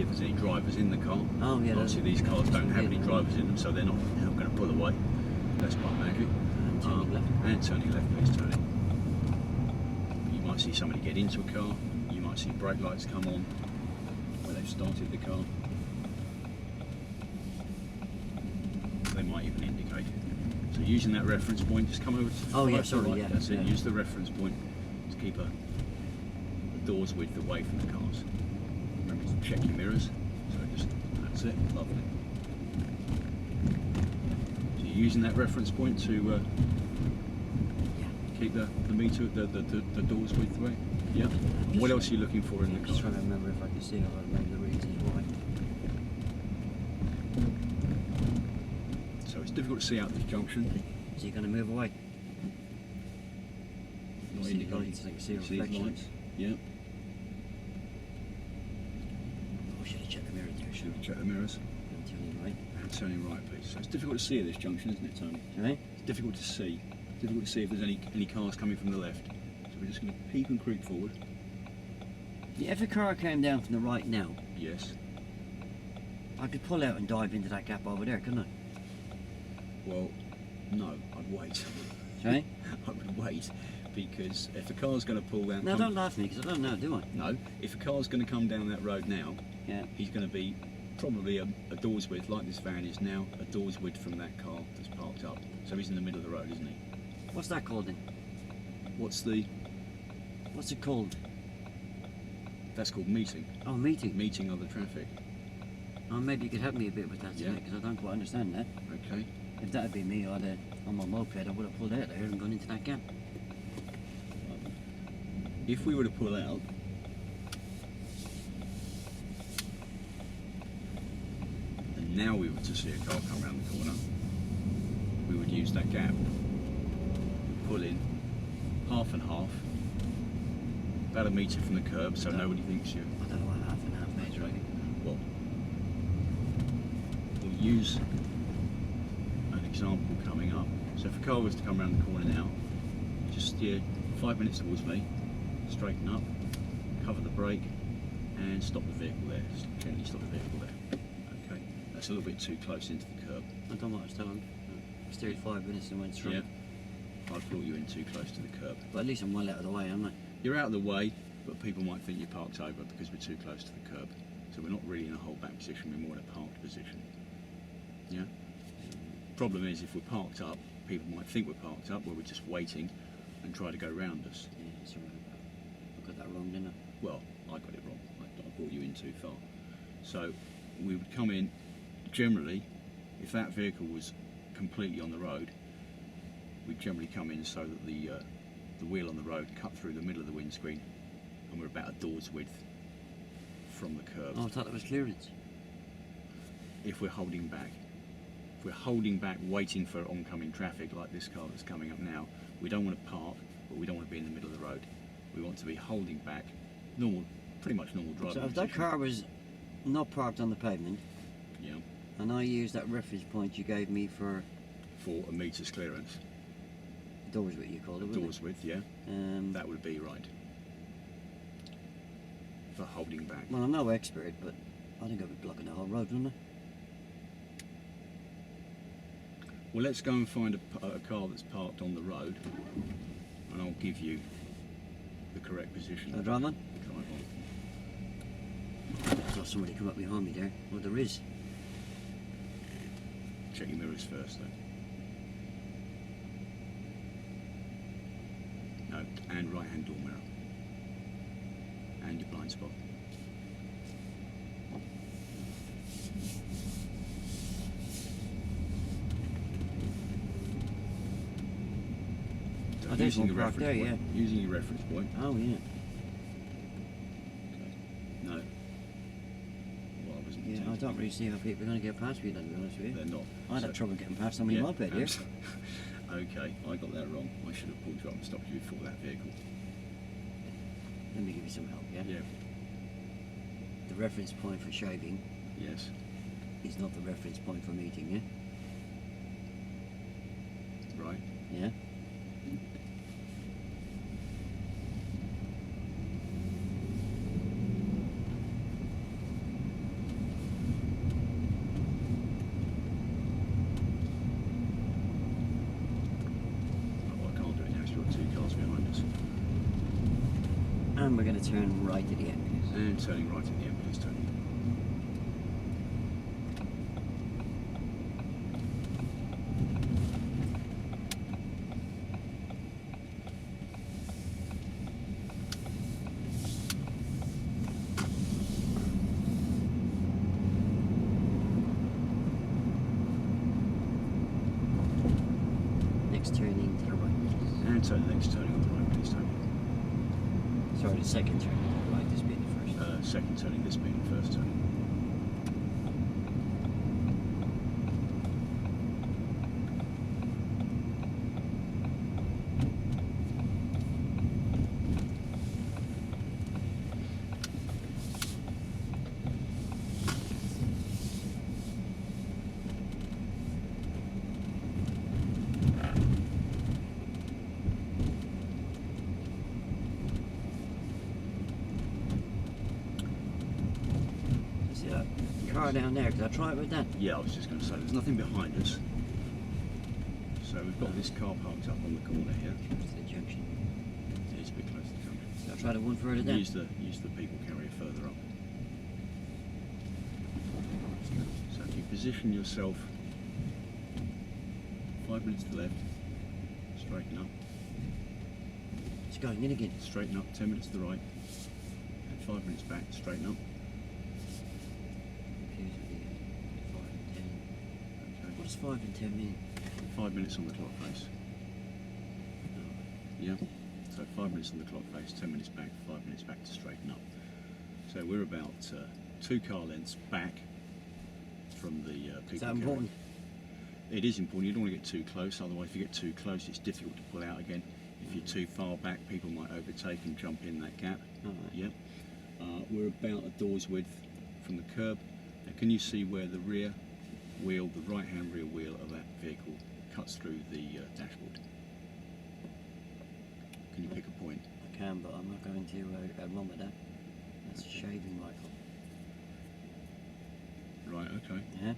if there's any drivers in the car. Oh yeah. Obviously these cars don't have any drivers in them, so they're not going to pull away. That's quite magic. And turning left. And turning left, please, Tony. You might see somebody get into a car. You might see brake lights come on where they've started the car. They might even indicate it. So using that reference point, just come over to Oh yeah, the sorry, right. yeah. That's it. Yeah. Use the reference point to keep the doors width away from the cars. Remember to check your mirrors. So just, that's it. Lovely. So you're using that reference point to keep the meter, the doors width away. Yeah. And what else are you looking for in the car? Just trying to remember if I can see if I maybe the reads is right. So it's difficult to see out this junction. Is he going to move away? Not See indicating. lights, I can see a You see his reflection. lights? Yeah. Oh, should have checked the mirror there, should Check the mirrors. I'm turning right. And turning right, please. So it's difficult to see at this junction, isn't it, Tony? Right? It's difficult to see. Difficult to see if there's any cars coming from the left. So we're just going to peep and creep forward. Yeah, if a car came down from the right now, Yes. I could pull out and dive into that gap over there, couldn't I? Well, no, I'd wait. Right? I would wait, because if a car's going to pull down... No, don't laugh at me, because I don't know, do I? No, if a car's going to come down that road now, Yeah. he's going to be probably a door's width, like this van is now, a door's width from that car that's parked up. So he's in the middle of the road, isn't he? What's that called then? What's What's it called? that's called meeting. Oh, meeting. Meeting of the traffic. Oh, maybe you could help me a bit with that Yeah. tonight, because I don't quite understand that. Okay. If that'd be me, I'd on my moped, I would have pulled out there and gone into that gap. If we were to pull out, and now we were to see a car come around the corner, we would use that gap, pull in, half and half, about a metre from the curb, so nobody thinks you... I don't know what half and half means, really. Well, we'll use an example coming up. So if a car was to come around the corner now, just steer 5 minutes towards me, straighten up, cover the brake, and stop the vehicle there. Just gently stop the vehicle there. Okay, that's a little bit too close into the curb. I don't know what I was telling. I steered 5 minutes and went straight. Yeah, I've brought you in too close to the curb. But at least I'm well out of the way, aren't I? You're out of the way, but people might think you're parked over because we're too close to the curb. So we're not really in a hold back position, we're more in a parked position. Yeah? Problem is, if we're parked up, people might think we're parked up, where we're just waiting and try to go round us. Yeah, that's all right. I got that wrong, didn't I? Well, I got it wrong. I brought you in too far. So we would come in, generally, if that vehicle was completely on the road, we'd generally come in so that the wheel on the road cut through the middle of the windscreen, and we're about a door's width from the curb. Oh, I thought that was clearance. If we're holding back. If we're holding back, waiting for oncoming traffic like this car that's coming up now, we don't want to park, but we don't want to be in the middle of the road. We want to be holding back, normal, pretty much normal driving. So if that car was not parked on the pavement, yeah, and I used that reference point you gave me for for a meter's clearance, doors, what you called it, wasn't doors width, yeah, it? that would be right. For holding back. Well, I'm no expert, but I think I'd be blocking the whole road, wouldn't I? Well, let's go and find a car that's parked on the road, and I'll give you the correct position. I'll drive on? Drive on. I saw somebody come up behind me there. Well, there is. Check your mirrors first, though. No, and right-hand door mirror. And your blind spot. So Oh, there's using one your parked reference there, point. Using your reference point. Oh, yeah. Okay. No. Well, I wasn't Yeah, I intending don't to. really see how people are going to get past me, to be honest with you. They're not. I had So- trouble getting past on my Yeah, moped here. Okay, I got that wrong. I should have pulled you up and stopped you before that vehicle. Let me give you some help, yeah? Yeah. The reference point for shaving Yes. is not the reference point for meeting, Right. yeah? Yeah? And we're going to turn right at the end, please. And turning right at the end, please, Tony. Next turning to the right, please. And turn the next turning on the right, please, Tony. Sorry, the second turning to the right, this being the first. Second turning, this being the first turning. See that car down there? Could I try it with that? Yeah, I was just going to say, there's nothing behind us. So we've got this car parked up on the corner here. It's the junction. It's a bit close to the junction. Could I try the one further down? Use the people carrier further up. So if you position yourself 5 minutes to the left, straighten up, It's going in again. straighten up, 10 minutes to the right, and 5 minutes back, straighten up. Confused with the 5 and 10. Okay. What does 5 and 10 mean? 5 minutes on the clock face. Yeah. So 5 minutes on the clock face, 10 minutes back, 5 minutes back to straighten up. So we're about 2 car lengths back from the people Is that carrier. important? It is important. You don't want to get too close, otherwise if you get too close it's difficult to pull out again. If you're too far back, people might overtake and jump in that gap. All right. Yep. We're about a door's width from the curb. Now, can you see where the rear wheel, the right-hand rear wheel of that vehicle cuts through the dashboard? Can you pick a point? I can, but I'm not going to run with that. That's a shaving rifle. Right, okay, Yeah?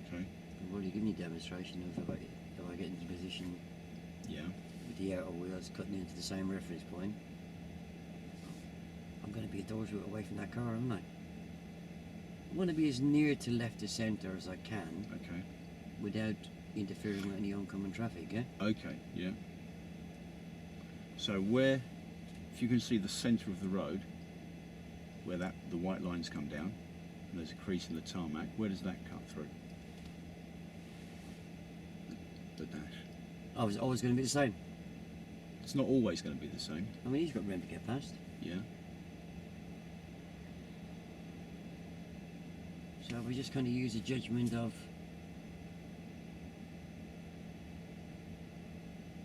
okay, I've already given you a demonstration of if I get into position yeah. with the outer wheels cutting into the same reference point, I'm going to be a door's width away from that car, aren't I? I want to be as near to left of centre as I can Okay, without interfering with any oncoming traffic, yeah? okay, yeah. So where, if you can see the centre of the road, where the white lines come down, and there's a crease in the tarmac, where does that cut through? The dash. I was always going to be the same. It's not always going to be the same, I mean, he's got room to get past. yeah. So we just kind of use a judgment of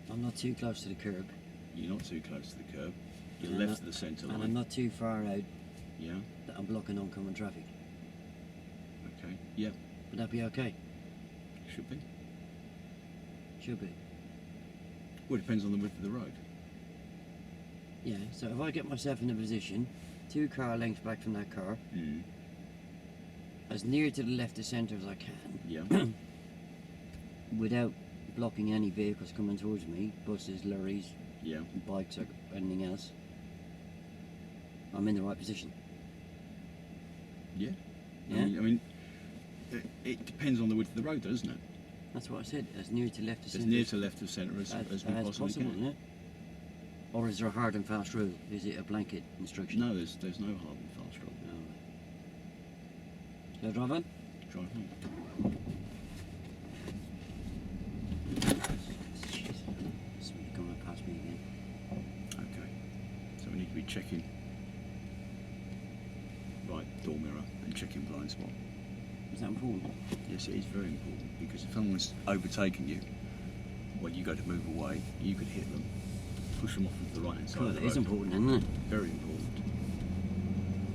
I'm not too close to the curb, You're not too close to the curb. You're And I'm left not- of the centre and I'm line. not too far out Yeah. that I'm blocking oncoming traffic. Okay. Yeah. Would that be okay? Should be. Should be. Well, it depends on the width of the road. Yeah, so if I get myself in a position 2 car lengths back from that car, Mm. as near to the left of centre as I can, Yeah. without blocking any vehicles coming towards me, buses, lorries, Yeah. bikes or anything else, I'm in the right position. Yeah. Yeah? I mean it depends on the width of the road, doesn't it? That's what I said, as near to left of As centre near to left of centre as we possibly possible, can. yeah? Or is there a hard and fast rule? Is it a blanket instruction? No, there's no hard and fast rule. Oh. Shall I drive on? Drive home. Jeez, somebody coming past me again. Okay. So we need to be checking right door mirror and checking blind spot. Is that important? Yes, it is very important, because if someone's overtaken you, when you go to move away, you could hit them, push them off into the right hand side Well, of the it is road. important, isn't it? Very important.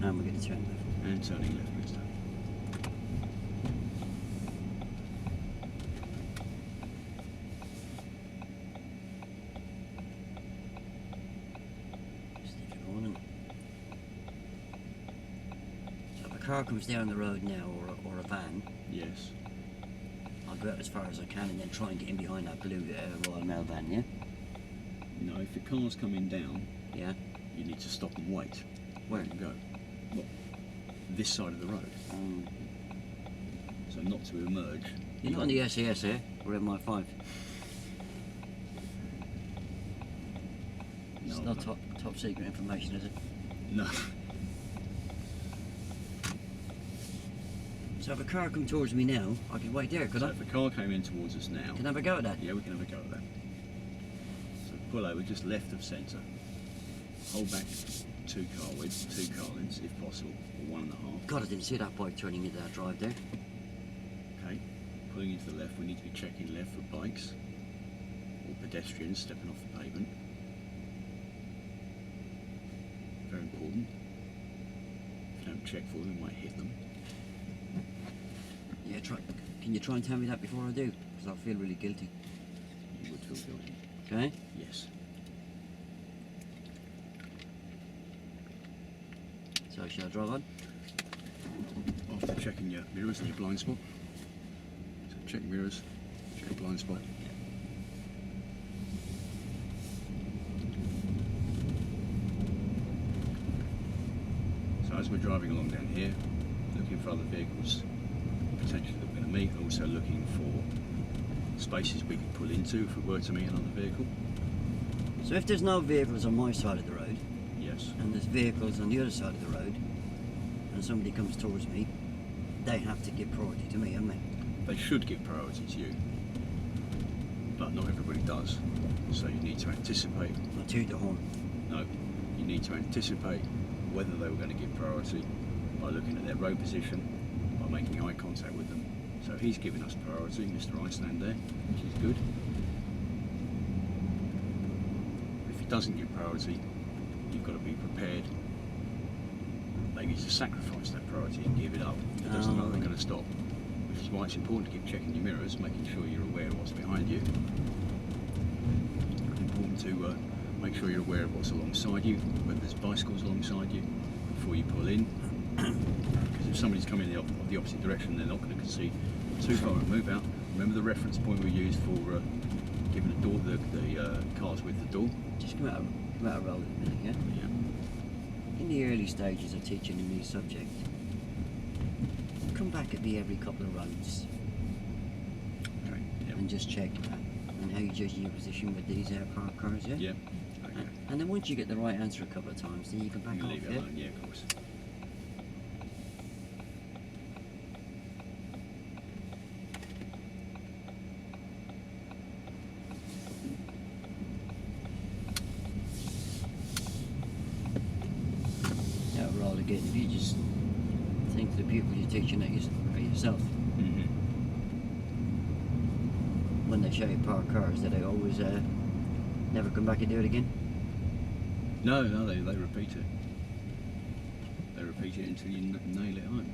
And we're going to turn left. And turning left, please. Tony. Stiff warning. So if a car comes down the road now, or a van, Yes. I'll go out as far as I can and then try and get in behind that blue Royal Mail van, yeah? No, if the car's coming down, Yeah? you need to stop and wait. Where? And go. Well, this side of the road. So not to emerge. You're not on the SAS here, or MI5. No, It's not top secret information, is it? No. So if a car come towards me now, I can wait there, could So I? if a car came in towards us now, Can I have a go at that? yeah, we can have a go at that. So pull over just left of centre. Hold back 2 car widths, 2 car lengths if possible, or 1.5. God, I didn't see that bike turning into that drive there. Okay. Pulling into the left, we need to be checking left for bikes or pedestrians stepping off the pavement. Very important. If you don't check for them, you might hit them. Yeah, can you try and tell me that before I do? Because I'll feel really guilty. You would feel guilty. Okay? Yes. So shall I drive on? After checking your mirrors and your blind spot. So check mirrors, check blind spot. So as we're driving along down here, looking for other vehicles potentially that we're going to meet, also looking for spaces we could pull into if we were to meet another vehicle. So if there's no vehicles on my side of the road, Yes. and there's vehicles on the other side of the road, and somebody comes towards me, they have to give priority to me, haven't they? They should give priority to you, but not everybody does. So you need to anticipate. I toot the horn. No, you need to anticipate whether they were going to give priority by looking at their road position, by making eye contact with them. So he's giving us priority, Mr. Iceland there, which is good. If he doesn't give priority, you've got to be prepared maybe to sacrifice that priority and give it up. If it doesn't look, they're going to stop. Which is why it's important to keep checking your mirrors, making sure you're aware of what's behind you. It's important to make sure you're aware of what's alongside you, whether there's bicycles alongside you before you pull in. Because if somebody's coming in the opposite direction, they're not going to concede too far and move out. Remember the reference point we used for giving the cars with the door? Just come out of road a minute, yeah? Yeah. In the early stages of teaching a new subject, come back at me every couple of roads Okay. Yeah. and just check and how you judge your position with these parked cars, yeah? Yeah. Okay. And then once you get the right answer a couple of times, then you can back You off, leave it yeah? alone. Yeah, of course. Yeah, roll again. If you just think the pupils you're teaching at yourself, Mm-hmm. when they show you parked cars, that they always never come back and do it again? No, they repeat it. They repeat it until you nail it home.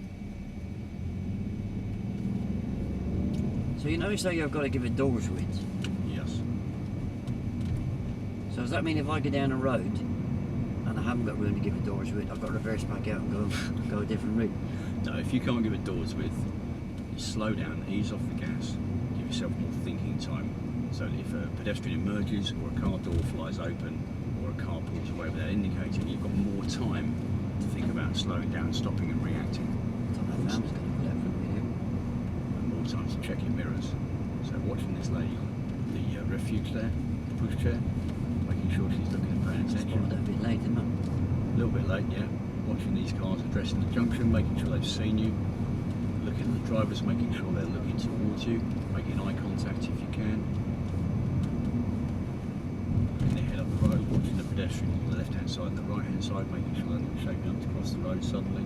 So you know, say you've got to give it doors width. Yes. So does that mean if I go down a road and I haven't got room to give it doors width, I've got to reverse back out and go a different route? No, if you can't give it doors width, you slow down, ease off the gas, give yourself more thinking time. So that if a pedestrian emerges or a car door flies open or a car pulls away without indicating, you've got more time to think about slowing down, stopping and reacting. I thought my family's going to pull out from me here. And more time to check your mirrors. So watching this lady, the refuge there, the pushchair, making sure she's looking and paying attention. Spotted that a bit late, didn't I? A little bit late, yeah. Watching these cars addressing the junction, making sure they've seen you. Looking at the drivers, making sure they're looking towards you, making eye contact if you can. Looking ahead up the road, watching the pedestrian on the left-hand side and the right-hand side, making sure they're not shaping up to cross the road suddenly.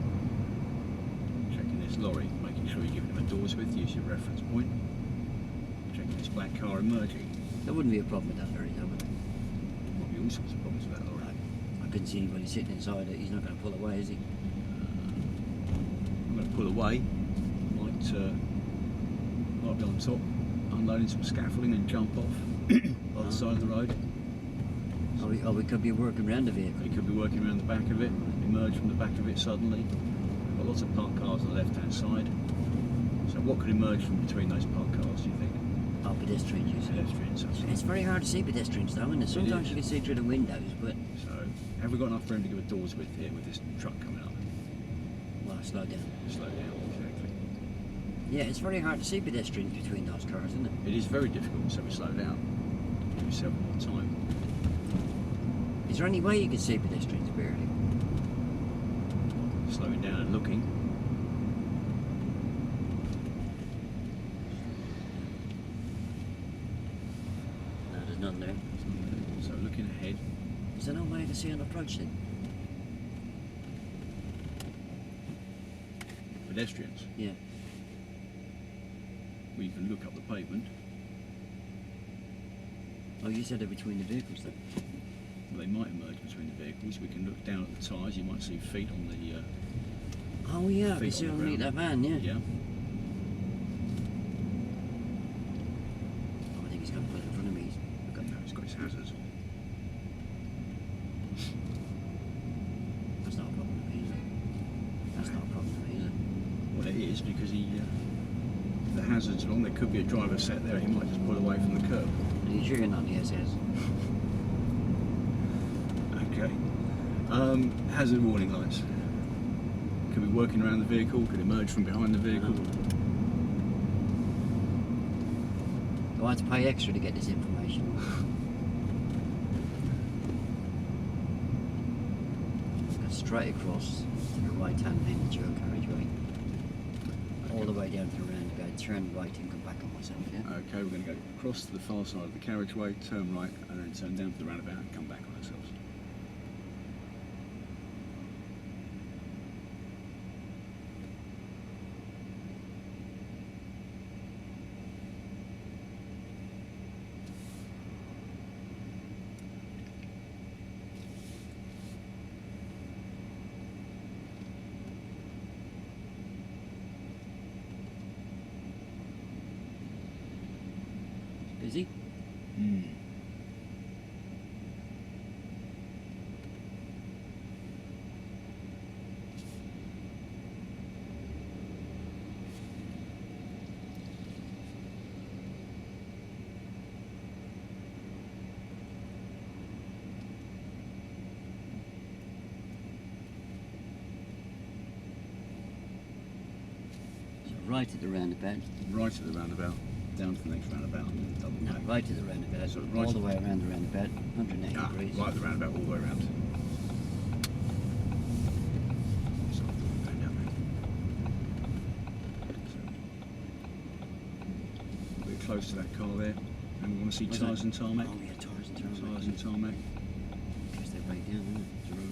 Checking this lorry, making sure you're giving them a doors width, use your reference point. Checking this black car emerging. There wouldn't be a problem with that lorry, though, would there? There might be all sorts of problems with that lorry. I couldn't see anybody sitting inside it. He's not going to pull away, is he? I'm going to pull away, might be on top, unloading some scaffolding and jump off by the side of the road. Or we could be working around the vehicle. He could be working around the back of it, emerge from the back of it suddenly. Got lots of parked cars on the left-hand side. So what could emerge from between those parked cars, do you think? Oh, pedestrians, you say. Pedestrians, that's It's very hard to see pedestrians, though, isn't it? Sometimes is. you can see through the windows, but So Have we got enough room to give a door's width here with this truck coming up? Well, slow down. Slow down, exactly. Yeah, it's very hard to see pedestrians between those cars, isn't it? It is very difficult, so we slow down. Give yourself more time. Is there any way you can see pedestrians barely? Slowing down and looking. No, there's none there. So looking ahead. Is there no way to see an approach then? Pedestrians. Yeah. Well, you can look up the pavement. Oh, you said they're between the vehicles then? Well, they might emerge between the vehicles. We can look down at the tyres. You might see feet on the. Oh yeah, I can Feet see on the underneath that van, yeah. Yeah. Oh, I think he's going to pull in front of me. Look up. No, he's got his hazards. That's not a problem with me, is it? That's not a problem with me, is it? Well, it is because the hazards are on. There could be a driver sat there. He might just pull away from the curb. Are you sure you're not the SS? Okay. Hazard warning lights. Could be working around the vehicle. Could emerge from behind the vehicle. Do I have to pay extra to get this information? Go straight across to the right hand lane of the dual carriageway. All the way down to the roundabout, turn right and come back on myself, yeah? Okay, we're going to go across to the far side of the carriageway, turn right, and then turn down to the roundabout and come back on ourselves. Busy? So right at the roundabout. Right at the roundabout, down to the next roundabout, and then double No, back. right to the roundabout, So right all to- the way around the roundabout, 180 degrees. Right at the roundabout, all the way around. So we're going down there. So we're close to that car there, and we want to see Where's tyres that? and tarmac. Oh yeah, tyres and tarmac. Tyres and tarmac. In case they break down, isn't it?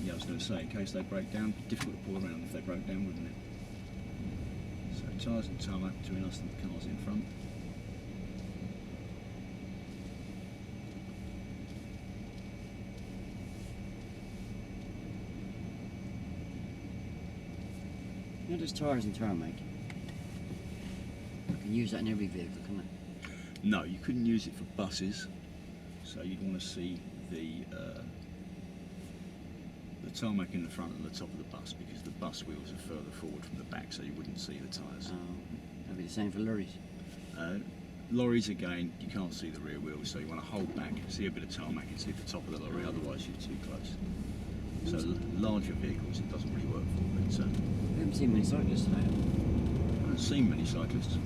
Yeah, I was going to say, in case they break down, difficult to pull around if they broke down, wouldn't it? So tyres and tarmac between us and the cars in front. You know, there's tyres and tarmac. I can use that in every vehicle, can I? No, you couldn't use it for buses, so you'd want to see the tarmac in the front and the top of the bus, because the bus wheels are further forward from the back, so you wouldn't see the tyres. That'd be the same for lorries. Lorries, again, you can't see the rear wheels, so you want to hold back, see a bit of tarmac and see the top of the lorry, otherwise you're too close. So larger vehicles it doesn't really work for, but I haven't seen many cyclists today. I haven't seen many cyclists.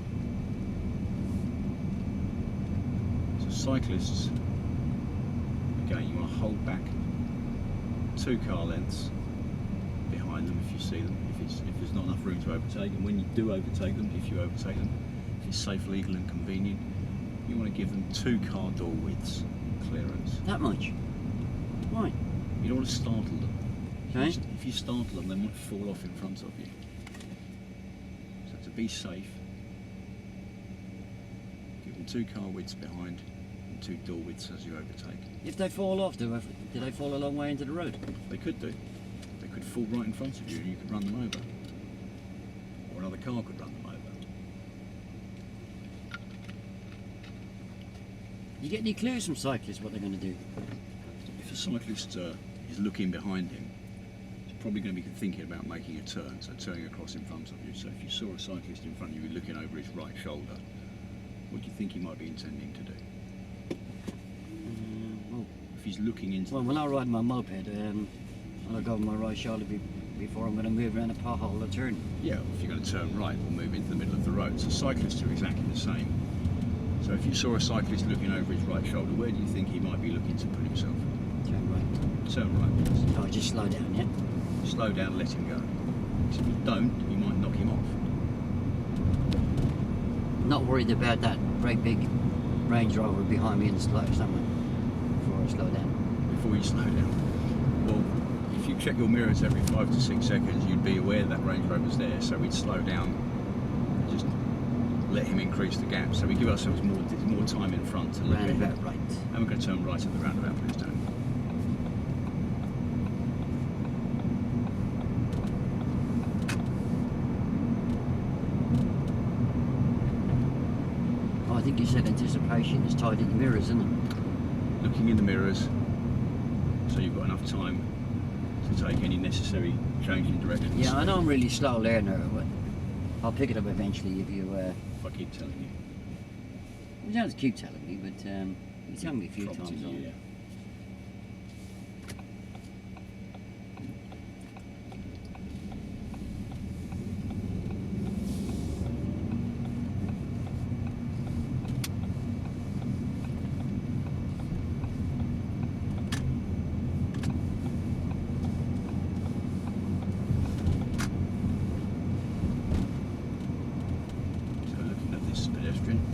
So cyclists, again, you want to hold back 2 car lengths behind them if you see them, if there's not enough room to overtake, and when you do overtake them, if you overtake them, if it's safe, legal and convenient, you want to give them 2 car door widths clearance. That much? Why? You don't want to startle them. Okay. If you startle them, they might fall off in front of you. So to be safe, give them 2 car widths behind and 2 door widths as you overtake. If they fall off, do they fall a long way into the road? They could do. They could fall right in front of you and you could run them over. Or another car could run them over. You get any clues from cyclists what they're going to do? If a cyclist is looking behind him, he's probably going to be thinking about making a turn, so turning across in front of you. So if you saw a cyclist in front of you looking over his right shoulder, what do you think he might be intending to do? Well, If he's looking into when I ride my moped, Well, I go on my right shoulder before I'm going to move around a pothole or turn. Yeah, if you're going to turn right or move into the middle of the road. So cyclists are exactly the same. So if you saw a cyclist looking over his right shoulder, where do you think he might be looking to put himself? Turn right. Turn right, please. Oh, just slow down, yeah? Slow down, let him go. So if you don't, you might knock him off. Not worried about that great big Range Rover behind me in the slow somewhere before I slow down. Before you slow down. Well, if you check your mirrors every 5 to 6 seconds, you'd be aware that Range Rover's there. So we'd slow down, just let him increase the gap. So we give ourselves more time in front to look at him. Roundabout right. And we're going to turn right at the roundabout, please, Tony. Oh, I think you said anticipation is tied in the mirrors, isn't it? Looking in the mirrors, so you've got enough time to take any necessary change in direction. Yeah, I know I'm really slow learner, but I'll pick it up eventually if you... If I keep telling you. You don't have to keep telling me, but you tell me a few Prompting times. you, yeah.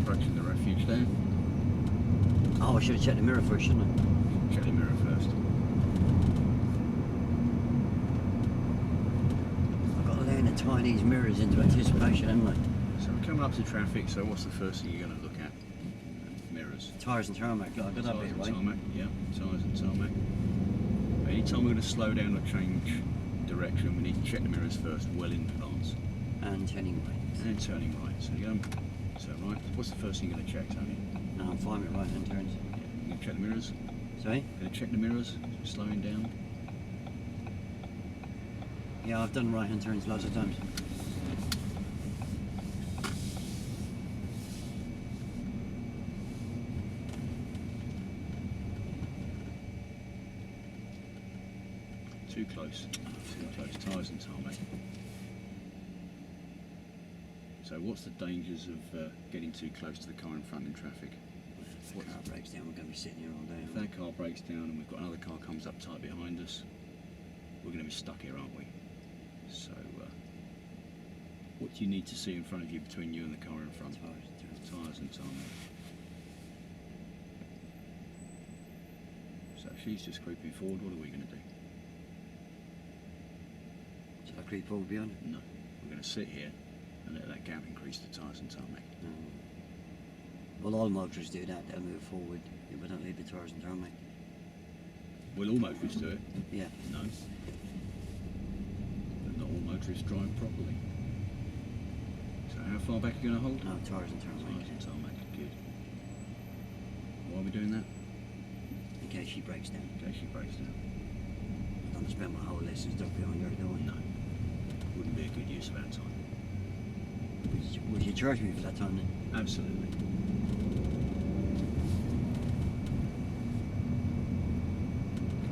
Approaching the refuge there. Oh, I should have checked the mirror first, shouldn't I? Check the mirror first. I've got to learn to tie these mirrors into anticipation, haven't I? So we're coming up to traffic, so what's the first thing you're going to look at? Mirrors. Tyres and tarmac, like, I got that Tyres bit and right. tarmac, yeah, tyres and tarmac. Anytime we're going to slow down or change direction, we need to check the mirrors first, well in advance. And turning right. And then turning right. So you're going to turn right. What's the first thing you're going to check, Tony? No, I'm fine with right-hand turns. Yeah, you're going to check the mirrors? Sorry? Going to check the mirrors, slowing down. Yeah, I've done right-hand turns lots of times. Too close. Too close. Tyres and tarmac. So what's the dangers of getting too close to the car in front in traffic? If the car breaks down, we're going to be sitting here all day. If that car breaks down and we've got another car comes up tight behind us, we're going to be stuck here, aren't we? So what do you need to see in front of you between you and the car in front? Tyres and tarmac. So if she's just creeping forward, what are we going to do? Shall I creep forward behind it? No. We're going to sit here and let that gap increase the tyres and tarmac. Well, all motorists do that. They'll move forward if we don't leave the tyres and tarmac. Will all motorists do it? Yeah. No. But not all motorists drive properly. So how far back are you going to hold? No, tyres and tarmac. Tyres and tarmac, good. Why are we doing that? In case she breaks down. In case she breaks down. I don't spend my whole lesson stuck behind her, do I? No. Wouldn't be a good use of our time. Would you charge me for that time then? Absolutely.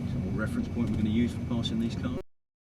So what reference point we're going to use for passing these cars?